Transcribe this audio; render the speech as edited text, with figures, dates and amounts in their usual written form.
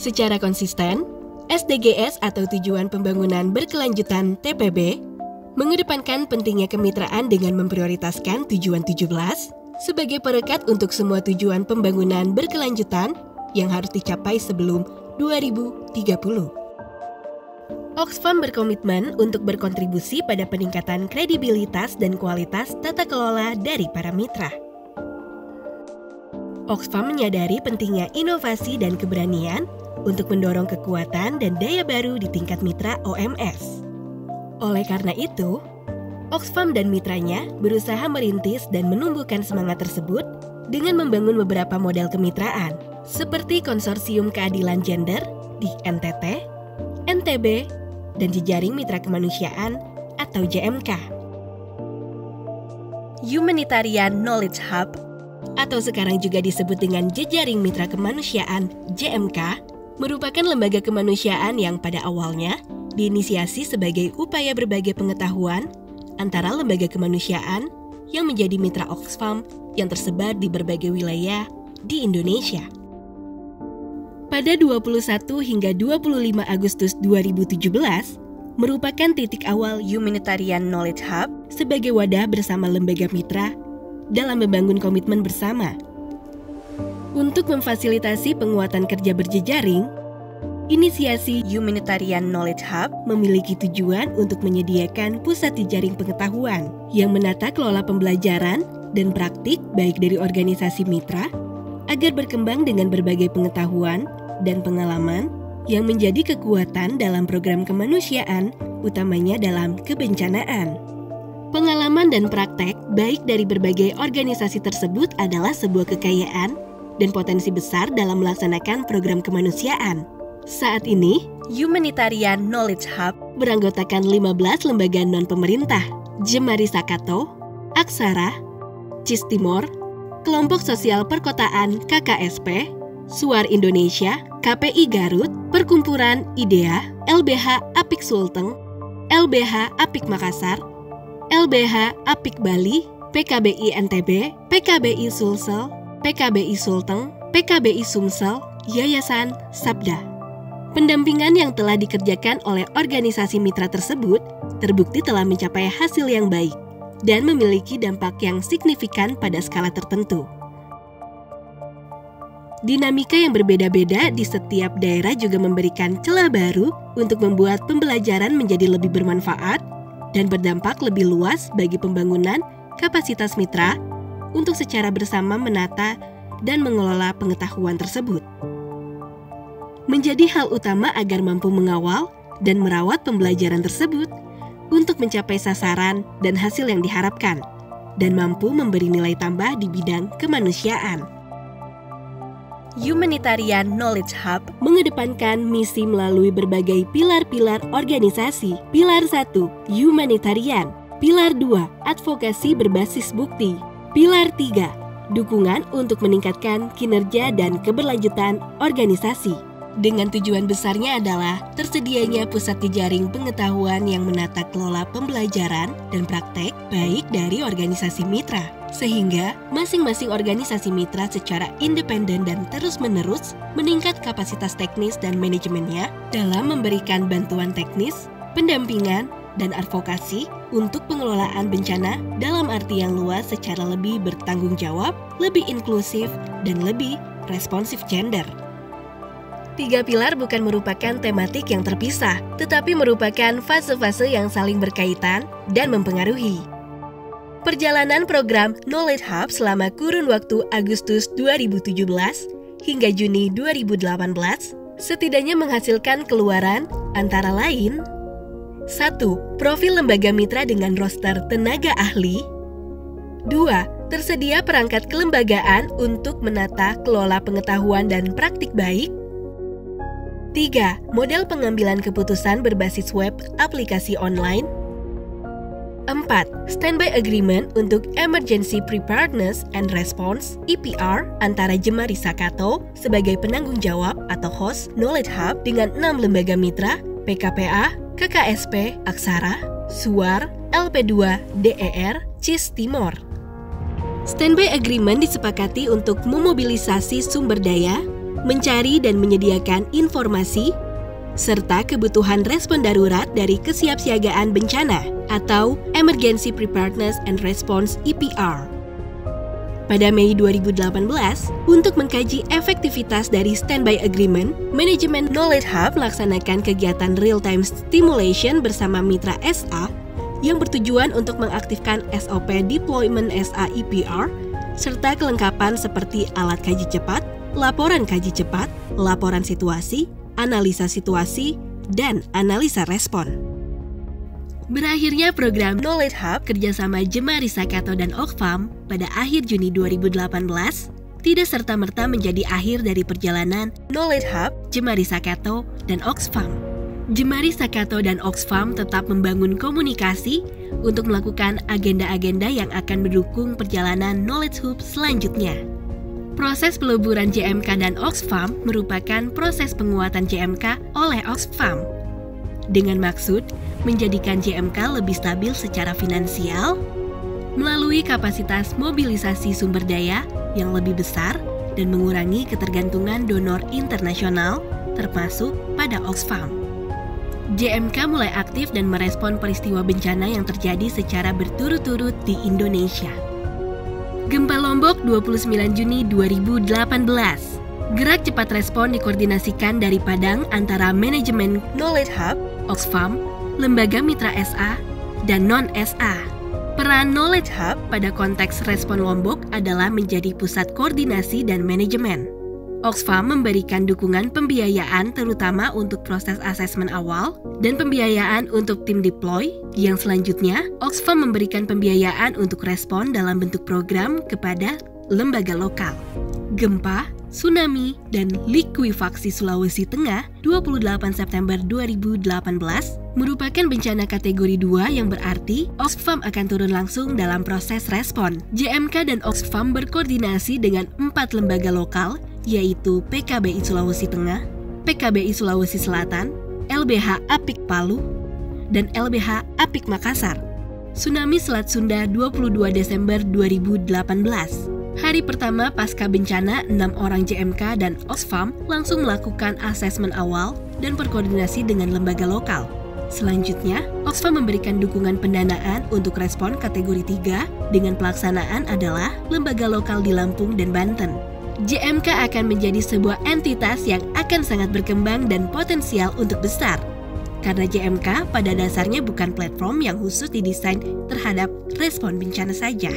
Secara konsisten, SDGs atau Tujuan Pembangunan Berkelanjutan TPB mengedepankan pentingnya kemitraan dengan memprioritaskan tujuan 17 sebagai perekat untuk semua tujuan pembangunan berkelanjutan yang harus dicapai sebelum 2030. Oxfam berkomitmen untuk berkontribusi pada peningkatan kredibilitas dan kualitas tata kelola dari para mitra. Oxfam menyadari pentingnya inovasi dan keberanian untuk mendorong kekuatan dan daya baru di tingkat mitra OMS. Oleh karena itu, Oxfam dan mitranya berusaha merintis dan menumbuhkan semangat tersebut dengan membangun beberapa model kemitraan, seperti Konsorsium Keadilan Gender di NTT, NTB, dan Jejaring Mitra Kemanusiaan atau JMK. Humanitarian Knowledge Hub, atau sekarang juga disebut dengan Jejaring Mitra Kemanusiaan JMK, merupakan lembaga kemanusiaan yang pada awalnya diinisiasi sebagai upaya berbagi pengetahuan antara lembaga kemanusiaan yang menjadi mitra Oxfam yang tersebar di berbagai wilayah di Indonesia. Pada 21 hingga 25 Agustus 2017, merupakan titik awal Humanitarian Knowledge Hub sebagai wadah bersama lembaga mitra dalam membangun komitmen bersama. Untuk memfasilitasi penguatan kerja berjejaring, inisiasi Humanitarian Knowledge Hub memiliki tujuan untuk menyediakan pusat jejaring pengetahuan yang menata kelola pembelajaran dan praktik baik dari organisasi mitra agar berkembang dengan berbagai pengetahuan dan pengalaman yang menjadi kekuatan dalam program kemanusiaan, utamanya dalam kebencanaan. Pengalaman dan praktek baik dari berbagai organisasi tersebut adalah sebuah kekayaan dan potensi besar dalam melaksanakan program kemanusiaan. Saat ini, Humanitarian Knowledge Hub beranggotakan 15 lembaga non-pemerintah, Jemari Sakato, Aksara, CIS Timor, Kelompok Sosial Perkotaan KKSP, Suar Indonesia, KPI Garut, Perkumpulan IDEA, LBH Apik Sulteng, LBH Apik Makassar, LBH Apik Bali, PKBI NTB, PKBI Sulsel, PKBI Sulteng, PKBI Sumsel, Yayasan Sabda. Pendampingan yang telah dikerjakan oleh organisasi mitra tersebut terbukti telah mencapai hasil yang baik dan memiliki dampak yang signifikan pada skala tertentu. Dinamika yang berbeda-beda di setiap daerah juga memberikan celah baru untuk membuat pembelajaran menjadi lebih bermanfaat dan berdampak lebih luas bagi pembangunan kapasitas mitra untuk secara bersama menata dan mengelola pengetahuan tersebut. Menjadi hal utama agar mampu mengawal dan merawat pembelajaran tersebut untuk mencapai sasaran dan hasil yang diharapkan, dan mampu memberi nilai tambah di bidang kemanusiaan. Humanitarian Knowledge Hub mengedepankan misi melalui berbagai pilar-pilar organisasi. Pilar 1, Humanitarian. Pilar 2, Advokasi berbasis bukti. Pilar 3, Dukungan untuk meningkatkan kinerja dan keberlanjutan organisasi. Dengan tujuan besarnya adalah tersedianya pusat jejaring pengetahuan yang menata kelola pembelajaran dan praktek baik dari organisasi mitra, sehingga masing-masing organisasi mitra secara independen dan terus-menerus meningkat kapasitas teknis dan manajemennya dalam memberikan bantuan teknis, pendampingan, dan advokasi untuk pengelolaan bencana dalam arti yang luas secara lebih bertanggung jawab, lebih inklusif, dan lebih responsif gender. 3 pilar bukan merupakan tematik yang terpisah, tetapi merupakan fase-fase yang saling berkaitan dan mempengaruhi. Perjalanan program Knowledge Hub selama kurun waktu Agustus 2017 hingga Juni 2018 setidaknya menghasilkan keluaran antara lain: 1. Profil lembaga mitra dengan roster tenaga ahli. 2. Tersedia perangkat kelembagaan untuk menata kelola pengetahuan dan praktik baik. 3. Model pengambilan keputusan berbasis web aplikasi online. 4. Standby Agreement untuk Emergency Preparedness and Response (EPR) antara Jemari Sakato sebagai penanggung jawab atau host Knowledge Hub dengan 6 lembaga mitra, PKPA, KKSP, Aksara, Suar, LP2, DER, CIS Timor. Standby Agreement disepakati untuk memobilisasi sumber daya, mencari dan menyediakan informasi, serta kebutuhan respon darurat dari kesiapsiagaan bencana atau Emergency Preparedness and Response (EPR). Pada Mei 2018, untuk mengkaji efektivitas dari Standby Agreement, manajemen Knowledge Hub melaksanakan kegiatan real-time stimulation bersama Mitra SA yang bertujuan untuk mengaktifkan SOP Deployment SA EPR, serta kelengkapan seperti alat kaji cepat, laporan kaji cepat, laporan situasi, analisa situasi, dan analisa respon. Berakhirnya program Knowledge Hub kerjasama Jemari Sakato dan Oxfam pada akhir Juni 2018 tidak serta-merta menjadi akhir dari perjalanan Knowledge Hub, Jemari Sakato, dan Oxfam. Jemari Sakato dan Oxfam tetap membangun komunikasi untuk melakukan agenda-agenda yang akan mendukung perjalanan Knowledge Hub selanjutnya. Proses peleburan JMK dan Oxfam merupakan proses penguatan JMK oleh Oxfam dengan maksud menjadikan JMK lebih stabil secara finansial melalui kapasitas mobilisasi sumber daya yang lebih besar dan mengurangi ketergantungan donor internasional termasuk pada Oxfam. JMK mulai aktif dan merespon peristiwa bencana yang terjadi secara berturut-turut di Indonesia. Gempa Lombok 29 Juni 2018. Gerak cepat respon dikoordinasikan dari Padang antara manajemen Knowledge Hub, Oxfam, lembaga mitra SA, dan non-SA. Peran Knowledge Hub pada konteks respon Lombok adalah menjadi pusat koordinasi dan manajemen. Oxfam memberikan dukungan pembiayaan terutama untuk proses asesmen awal dan pembiayaan untuk tim deploy, yang selanjutnya Oxfam memberikan pembiayaan untuk respon dalam bentuk program kepada lembaga lokal. Gempa, tsunami, dan likuifaksi Sulawesi Tengah 28 September 2018 merupakan bencana kategori 2 yang berarti Oxfam akan turun langsung dalam proses respon. JMK dan Oxfam berkoordinasi dengan 4 lembaga lokal, yaitu PKBI Sulawesi Tengah, PKBI Sulawesi Selatan, LBH Apik Palu, dan LBH Apik Makassar. Tsunami Selat Sunda 22 Desember 2018. Hari pertama pasca bencana, 6 orang JMK dan Oxfam langsung melakukan asesmen awal dan berkoordinasi dengan lembaga lokal. Selanjutnya, Oxfam memberikan dukungan pendanaan untuk respon kategori 3 dengan pelaksanaan adalah lembaga lokal di Lampung dan Banten. JMK akan menjadi sebuah entitas yang akan sangat berkembang dan potensial untuk besar. Karena JMK pada dasarnya bukan platform yang khusus didesain terhadap respon bencana saja.